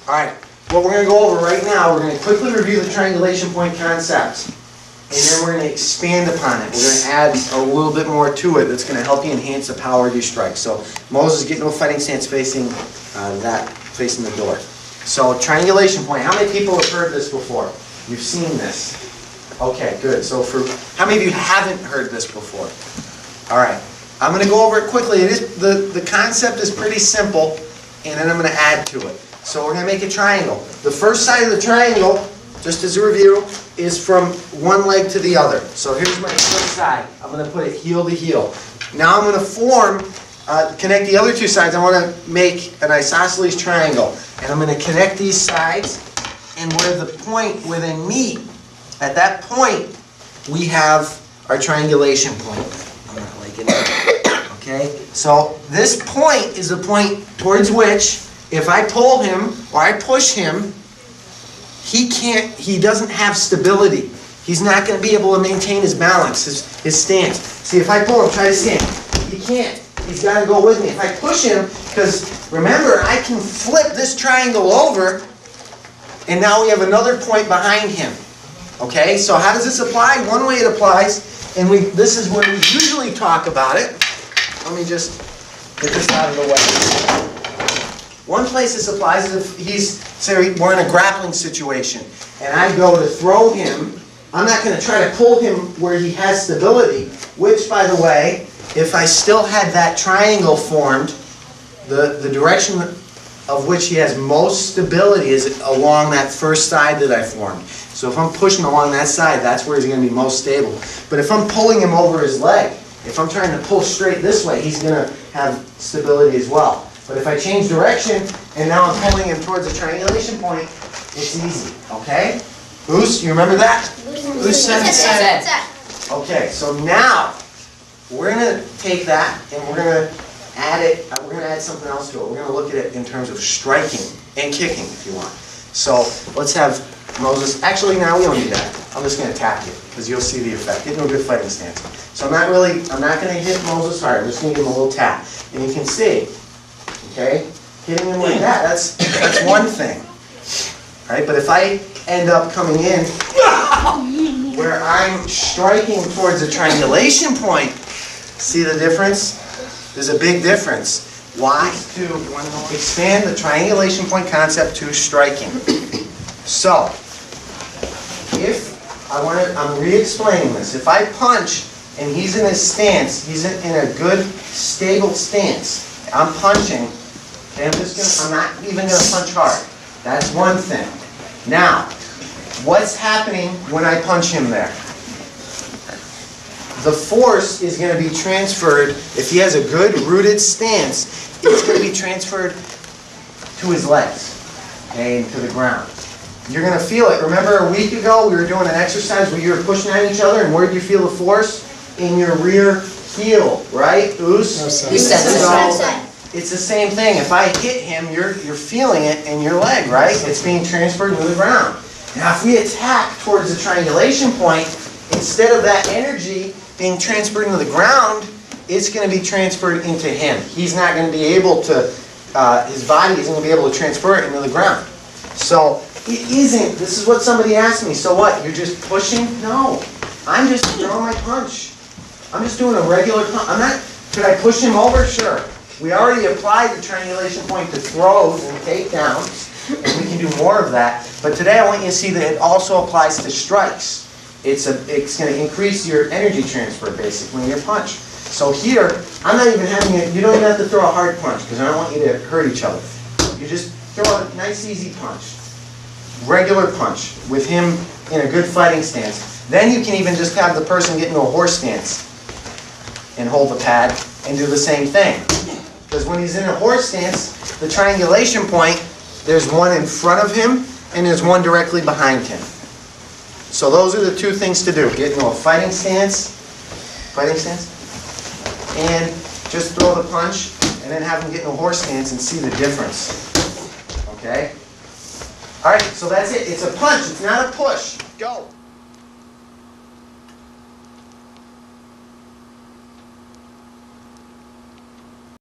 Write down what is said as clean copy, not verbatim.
Alright, what we're going to go over right now, we're going to quickly review the triangulation point concept. And then we're going to expand upon it. We're going to add a little bit more to it that's going to help you enhance the power of your strike. So Moses, get into a fighting stance facing facing the door. So triangulation point. How many people have heard this before? You've seen this. Okay, good. So how many of you haven't heard this before? All right. I'm going to go over it quickly. The concept is pretty simple, and then I'm going to add to it. So we're going to make a triangle. The first side of the triangle, just as a review, is from one leg to the other. So here's my first side. I'm going to put it heel to heel. Now I'm going to connect the other two sides. I want to make an isosceles triangle. And I'm going to connect these sides, and where they meet, at that point, we have our triangulation point. I'm not liking it. Okay? So this point is the point towards which, if I pull him or I push him, he doesn't have stability. He's not going to be able to maintain his balance, his stance. See, if I pull him, try to stand. He can't. He's got to go with me. If I push him, because remember, I can flip this triangle over, and now we have another point behind him. Okay, so how does this apply? One way it applies, and this is when we usually talk about it. Let me just get this out of the way. One place this applies is if say we're in a grappling situation, and I go to throw him. I'm not going to try to pull him where he has stability, which, by the way, if I still had that triangle formed, the direction of which he has most stability is along that first side that I formed. So if I'm pushing along that side, that's where he's going to be most stable. But if I'm pulling him over his leg, if I'm trying to pull straight this way, he's going to have stability as well. But if I change direction, and now I'm pulling him towards a triangulation point, it's easy, okay? Oos, you remember that? Oos said. Okay, so now, we're going to take that, and we're going to add it, we're going to add something else to it. We're going to look at it in terms of striking and kicking, if you want. So, let's have Moses, actually now we don't need that. I'm just going to tap you, because you'll see the effect. Get into a good fighting stance. So I'm not going to hit Moses hard, I'm just going to give him a little tap. And you can see, okay, hitting him like that, that's one thing. Right? But if I end up coming in where I'm striking towards a triangulation point, see the difference? There's a big difference. Why? To expand the triangulation point concept to striking. So, I'm re-explaining this. If I punch and he's in his stance, he's in a good, stable stance, I'm punching, and I'm not even going to punch hard. That's one thing. Now, what's happening when I punch him there? The force is going to be transferred, if he has a good rooted stance, it's going to be transferred to his legs, okay, and to the ground. You're going to feel it. Remember a week ago we were doing an exercise where you were pushing at each other, and where did you feel the force? In your rear heel, right? Oos? It's the same thing. If I hit him, you're feeling it in your leg, right? It's being transferred to the ground. Now if we attack towards the triangulation point, instead of that energy being transferred into the ground, it's going to be transferred into him. He's not going to be able to, his body isn't going to be able to transfer it into the ground. So it isn't, this is what somebody asked me, so what, you're just pushing? No, I'm just throwing my punch. I'm just doing a regular punch. Could I push him over? Sure. We already applied the triangulation point to throws and takedowns, and we can do more of that. But today I want you to see that it also applies to strikes. It's going to increase your energy transfer, basically, in your punch. So here, I'm not even having it, you don't even have to throw a hard punch, because I don't want you to hurt each other. You just throw a nice, easy punch. Regular punch, with him in a good fighting stance. Then you can even just have the person get into a horse stance and hold the pad and do the same thing. Because when he's in a horse stance, the triangulation point, there's one in front of him and there's one directly behind him. So those are the two things to do. Get into a fighting stance, and just throw the punch, and then have him get in a horse stance and see the difference. Okay? Alright, so that's it. It's a punch, it's not a push. Go!